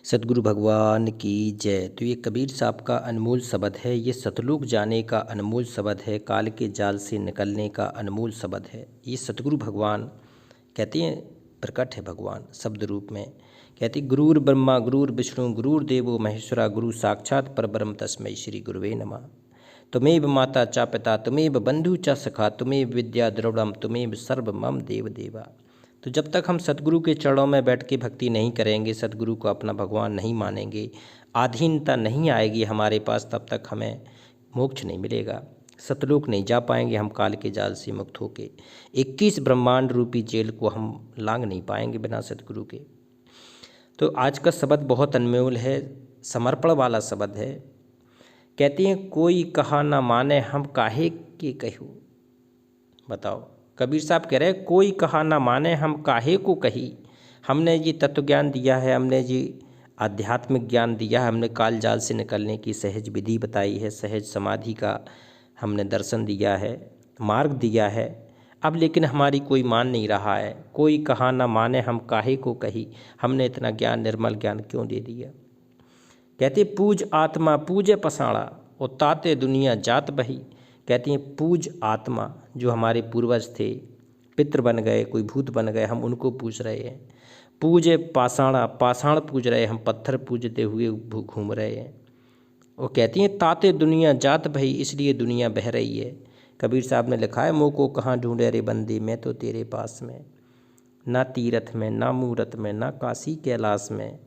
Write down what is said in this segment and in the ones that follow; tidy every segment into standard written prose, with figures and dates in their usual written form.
सतगुरु भगवान की जय। तो ये कबीर साहब का अनमोल शब्द है। ये सतलोक जाने का अनमोल शब्द है। काल के जाल से निकलने का अनमोल शब्द है। ये सतगुरु भगवान कहते हैं, प्रकट है भगवान शब्द रूप में। कहते गुरुर ब्रह्मा गुरुर विष्णु गुरुर देवो महेश्वरा गुरु साक्षात परब्रह्म तस्मै श्री गुरुवे नमः। तुमेव माता चा पिता तुमेव बंधु चा सखा तुमेव विद्या द्रविड़म तुमेव सर्व मम देव देवा। तो जब तक हम सतगुरु के चरणों में बैठ के भक्ति नहीं करेंगे, सतगुरु को अपना भगवान नहीं मानेंगे, आधीनता नहीं आएगी हमारे पास, तब तक हमें मोक्ष नहीं मिलेगा, सतलोक नहीं जा पाएंगे। हम काल के जाल से मुक्त होके 21 ब्रह्मांड रूपी जेल को हम लांघ नहीं पाएंगे बिना सतगुरु के। तो आज का शब्द बहुत अनमोल है, समर्पण वाला शब्द है। कहते हैं कोई कहा ना माने हम काहे के कहूँ। बताओ, कबीर साहब कह रहे हैं कोई कहा ना माने हम काहे को कही। हमने ये तत्व ज्ञान दिया है, हमने ये आध्यात्मिक ज्ञान दिया है, हमने काल जाल से निकलने की सहज विधि बताई है, सहज समाधि का हमने दर्शन दिया है, मार्ग दिया है। अब लेकिन हमारी कोई मान नहीं रहा है। कोई कहा ना माने हम काहे को कही। हमने इतना ज्ञान, निर्मल ज्ञान क्यों दे दिया। कहते पूज आत्मा पूजे पसाड़ा और ताते दुनिया जात बही। कहती हैं पूज आत्मा, जो हमारे पूर्वज थे, पितृ बन गए, कोई भूत बन गए, हम उनको पूज रहे हैं। पूजे पाषाणा, पाषाण पूज रहे, हम पत्थर पूजते हुए घूम रहे हैं। वो कहती हैं ताते दुनिया जात भई, इसलिए दुनिया बह रही है। कबीर साहब ने लिखा है मोह को कहाँ ढूंढे रे बंदे, मैं तो तेरे पास में। ना तीरथ में, ना मूरत में, ना काशी कैलाश में।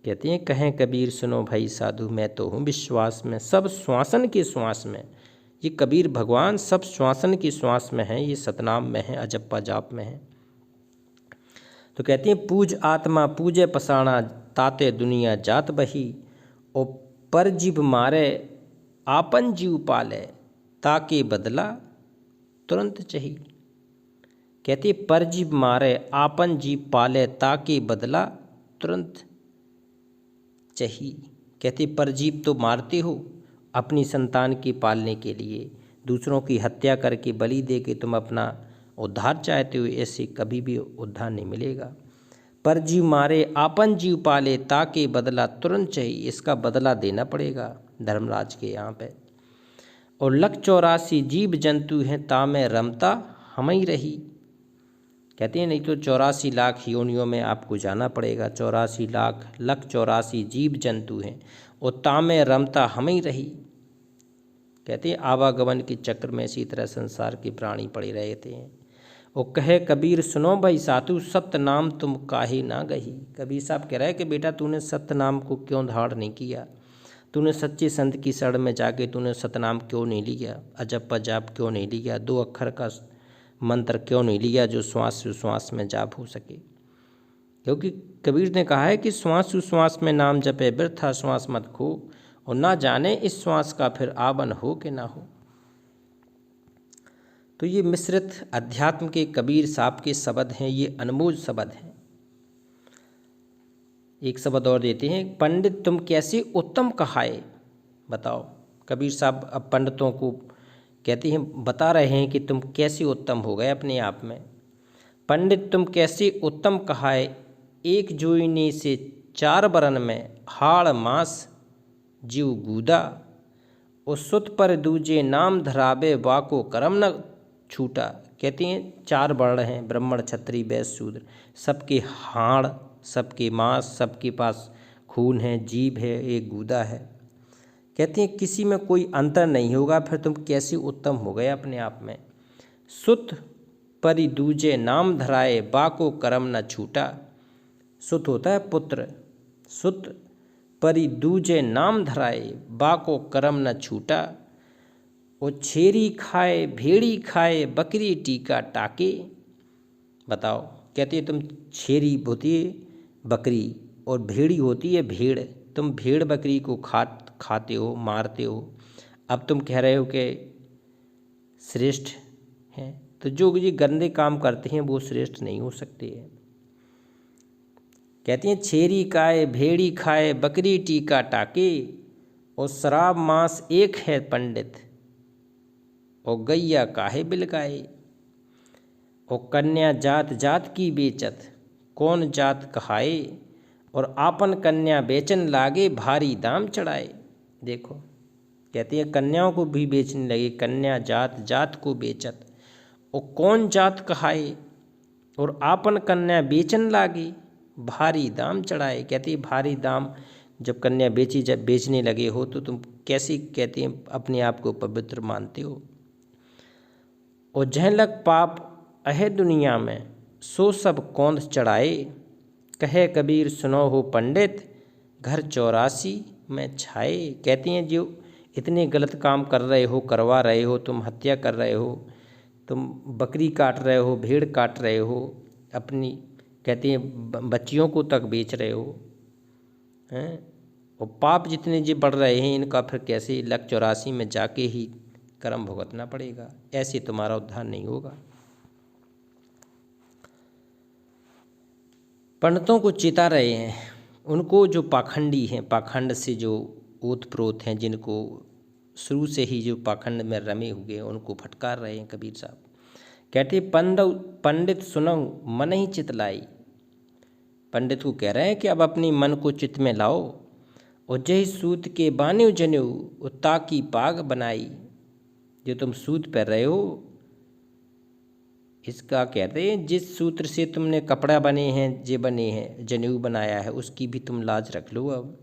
कहते हैं कहें कबीर सुनो भाई साधु, मैं तो हूँ विश्वास में, सब श्वासन के श्वास में। ये कबीर भगवान सब श्वासन की श्वास में है, ये सतनाम में है, अजप्पा जाप में है। तो कहते हैं पूज आत्मा पूजे पसाणा ताते दुनिया जात बही, और पर जीव मारे आपन जीव पाले, ताके बदला तुरंत चही। कहते पर जीव मारे आपन जीव पाले, ताके बदला तुरंत चही। कहते परजीव तो मारते हो अपनी संतान के पालने के लिए, दूसरों की हत्या करके बलि दे के तुम अपना उद्धार चाहते हो, ऐसे कभी भी उद्धार नहीं मिलेगा। परजीव मारे आपन जीव पाले, ताके बदला तुरंत चाहिए, इसका बदला देना पड़ेगा धर्मराज के यहाँ पे। और 184 जीव जंतु हैं, तामे रमता हम ही रही। कहते हैं नहीं तो 84 लाख योनियों में आपको जाना पड़ेगा। 84 लाख 184 जीव जंतु हैं, और तामे रमता हम ही रही। कहते हैं आवागमन के चक्र में इसी तरह संसार के प्राणी पड़े रहते हैं। और कहे कबीर सुनो भाई साधु, सत्य नाम तुम काहे ना गही। कबीर साहब कह रहे हैं कि बेटा तूने सत्य नाम को क्यों धारण नहीं किया, तूने सच्चे संत की शरण में जाके तूने सतनाम क्यों नहीं लिया, अजप्पा जाप क्यों नहीं लिया, 2 अक्षर का मंत्र क्यों नहीं लिया जो श्वास सुश्वास में जाप हो सके। क्योंकि कबीर ने कहा है कि श्वास सुश्वास में नाम जपे वृथा श्वास मत खो, और ना जाने इस श्वास का फिर आवन हो कि ना हो। तो ये मिश्रित अध्यात्म के कबीर साहब के शब्द हैं, ये अनमोल शब्द हैं। एक शब्द और देते हैं, पंडित तुम कैसे उत्तम कहाए। बताओ, कबीर साहब अब पंडितों को कहते हैं, बता रहे हैं कि तुम कैसे उत्तम हो गए अपने आप में। पंडित तुम कैसे उत्तम कहाए, एक जोइने से 4 बरन में, हाड़ मांस जीव गूदा, और सुत पर दूजे नाम धरावे, वाको कर्म न छूटा। कहते हैं 4 वर्ण हैं, ब्राह्मण क्षत्रिय वैश्य शूद्र, सबके हाड़, सबके मांस, सबके पास खून है, जीभ है, एक गूदा है। कहते हैं किसी में कोई अंतर नहीं होगा, फिर तुम कैसे उत्तम हो गए अपने आप में। सुत परि दूजे नाम धराए, बाको कर्म न छूटा। सुत होता है पुत्र, सुत परि दूजे नाम धराए, बाको कर्म न छूटा। वो छेरी खाए भेड़ी खाए, बकरी टीका टाके। बताओ, कहते हैं तुम छेरी होती है बकरी और भेड़ी होती है भेड़, तुम भेड़ बकरी को खाते हो, मारते हो। अब तुम कह रहे हो कि श्रेष्ठ हैं, तो जो ये गंदे काम करते हैं वो श्रेष्ठ नहीं हो सकते हैं। कहते हैं छेरी खाए भेड़ी खाए, बकरी टीका टाके, और शराब मांस एक है पंडित, और गैया काहे बिलगाए। और कन्या जात जात की बेचत, कौन जात कहाए, और आपन कन्या बेचन लागे भारी दाम चढ़ाए। देखो कहती है कन्याओं को भी बेचने लगे, कन्या जात जात को बेचत और कौन जात कहाए, और आपन कन्या बेचन लागे भारी दाम चढ़ाए। कहती है भारी दाम जब कन्या जब बेचने लगे हो तो तुम कैसी कहती हैं अपने आप को पवित्र मानते हो। और जह लग पाप अहे दुनिया में सो सब कौंध चढ़ाए, कहे कबीर सुनो हो पंडित घर 84 में छाए। कहती हैं जो इतने गलत काम कर रहे हो, करवा रहे हो, तुम हत्या कर रहे हो, तुम बकरी काट रहे हो, भेड़ काट रहे हो, अपनी कहती हैं बच्चियों को तक बेच रहे हो हैं, और पाप जितने जी बढ़ रहे हैं इनका फिर कैसे लक 84 में जाके ही कर्म भुगतना पड़ेगा, ऐसे तुम्हारा उद्धार नहीं होगा। पंडितों को चिता रहे हैं, उनको जो पाखंडी हैं, पाखंड से जो ओतप्रोत हैं, जिनको शुरू से ही जो पाखंड में रमे हुए हैं, उनको फटकार रहे हैं कबीर साहब। कहते पंडित सुनो मन ही चित लाई। पंडित को कह रहे हैं कि अब अपनी मन को चित्त में लाओ, और जय सूत के बान्यो जनेऊ ताकी पाग बनाई। जो तुम सूत पहन रहे हो इसका कहते हैं जिस सूत्र से तुमने कपड़ा बने हैं, जे बने हैं, जनेऊ बनाया है, उसकी भी तुम लाज रख लो। अब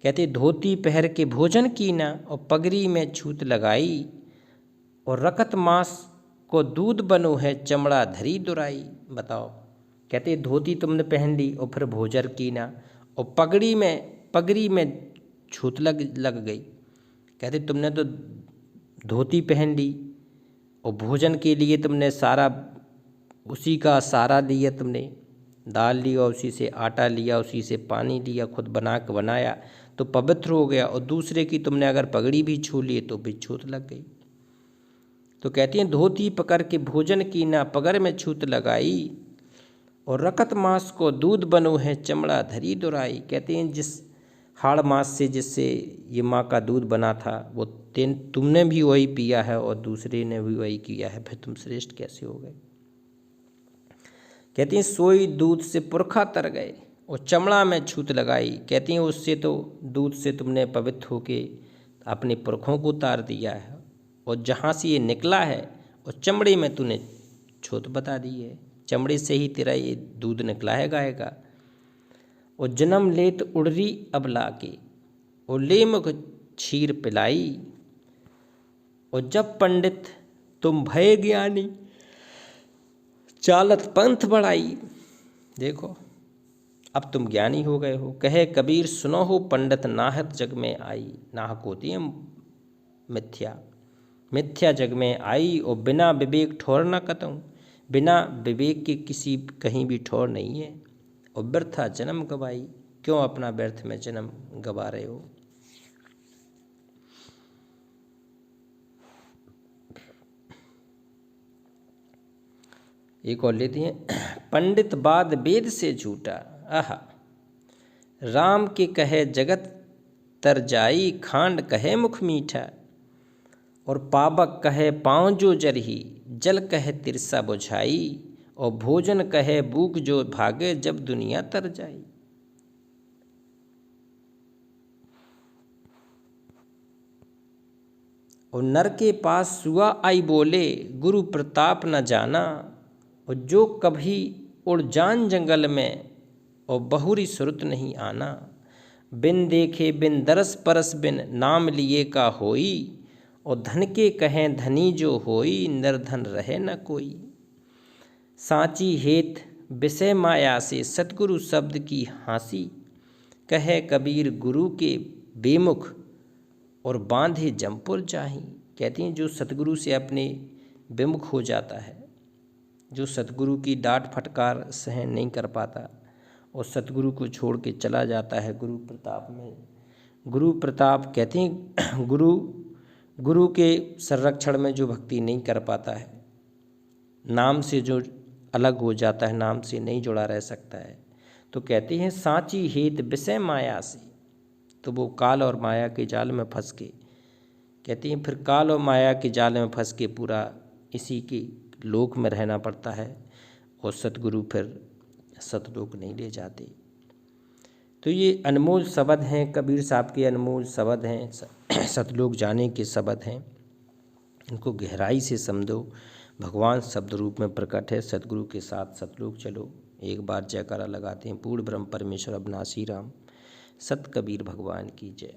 कहते धोती पहर के भोजन कीना और पगड़ी में छूत लगाई, और रकत मांस को दूध बनो है चमड़ा धरी दुराई। बताओ कहते धोती तुमने पहन ली और फिर भोजन कीना, और पगड़ी में छूत लग गई। कहते तुमने तो धोती पहन ली और भोजन के लिए तुमने सारा उसी का सहारा लिया, तुमने दाल लिया, उसी से आटा लिया, उसी से पानी लिया, खुद बनाया तो पवित्र हो गया, और दूसरे की तुमने अगर पगड़ी भी छू ली तो भी छूत लग गई। तो कहती हैं धोती पकड़ के भोजन की ना पगर में छूत लगाई, और रकत मांस को दूध बनो है चमड़ा धरी दुराई। कहते हैं जिस हाड़ मांस से जिससे ये माँ का दूध बना था वो तुमने भी वही पिया है और दूसरे ने भी वही किया है, फिर तुम श्रेष्ठ कैसे हो गए। कहती हैं सोई दूध से पुरखा तर गए और चमड़ा में छूत लगाई। कहती हैं उससे तो दूध से तुमने पवित्र होके अपने पुरखों को उतार दिया है, और जहाँ से ये निकला है और चमड़े में तूने छूत बता दी है, चमड़े से ही तेरा ये दूध निकला है गाय का। और जन्म लेत उड़री अब लाके और ले मुख क्षीर पिलाई, और जब पंडित तुम भय ज्ञानी चालत पंथ बढ़ाई। देखो अब तुम ज्ञानी हो गए हो। कहे कबीर सुनो हो पंडित नाहक जग में आई। नाहक होती है मिथ्या, मिथ्या जग में आई, और बिना विवेक ठोर न कतऊँ। बिना विवेक के किसी कहीं भी ठोर नहीं है। और व्यर्था जन्म गवाई, क्यों अपना व्यर्थ में जन्म गवा रहे हो। एक और लेती हैं पंडित बाद वेद से झूठा। आहा राम के कहे जगत तर जाई, खांड कहे मुख मीठा, और पावक कहे पाँव जो जरही, जल कहे तिरसा बुझाई, और भोजन कहे भूख जो भागे जब दुनिया तर जाई। और नर के पास सुआ आई बोले गुरु प्रताप न जाना, और जो कभी उड़ जान जंगल में और बहुरी सुरत नहीं आना। बिन देखे बिन दरस परस बिन नाम लिए का होई, और धन के कहें धनी जो होई, निर्धन रहे न कोई। सांची हेत विषय माया से सतगुरु शब्द की हाँसी, कहे कबीर गुरु के बेमुख और बांधे जमपुर जाही। कहती हैं जो सतगुरु से अपने विमुख हो जाता है, जो सतगुरु की डांट फटकार सहन नहीं कर पाता और सतगुरु को छोड़ के चला जाता है गुरु प्रताप में। गुरु प्रताप कहते हैं गुरु के संरक्षण में जो भक्ति नहीं कर पाता है, नाम से जो अलग हो जाता है, नाम से नहीं जुड़ा रह सकता है, तो कहते हैं सांची हेत विषय माया से, तो वो काल और माया के जाल में फंस के, कहती हैं फिर काल और माया के जाल में फंस के पूरा इसी के लोक में रहना पड़ता है, और सतगुरु फिर सतलोक नहीं ले जाते। तो ये अनमोल शब्द हैं, कबीर साहब के अनमोल शब्द हैं, सतलोक जाने के शब्द हैं। इनको गहराई से समझो। भगवान शब्द रूप में प्रकट है। सतगुरु के साथ सतलोक चलो। एक बार जयकारा लगाते हैं। पूर्ण ब्रह्म परमेश्वर अविनाशी राम, सत कबीर भगवान की जय।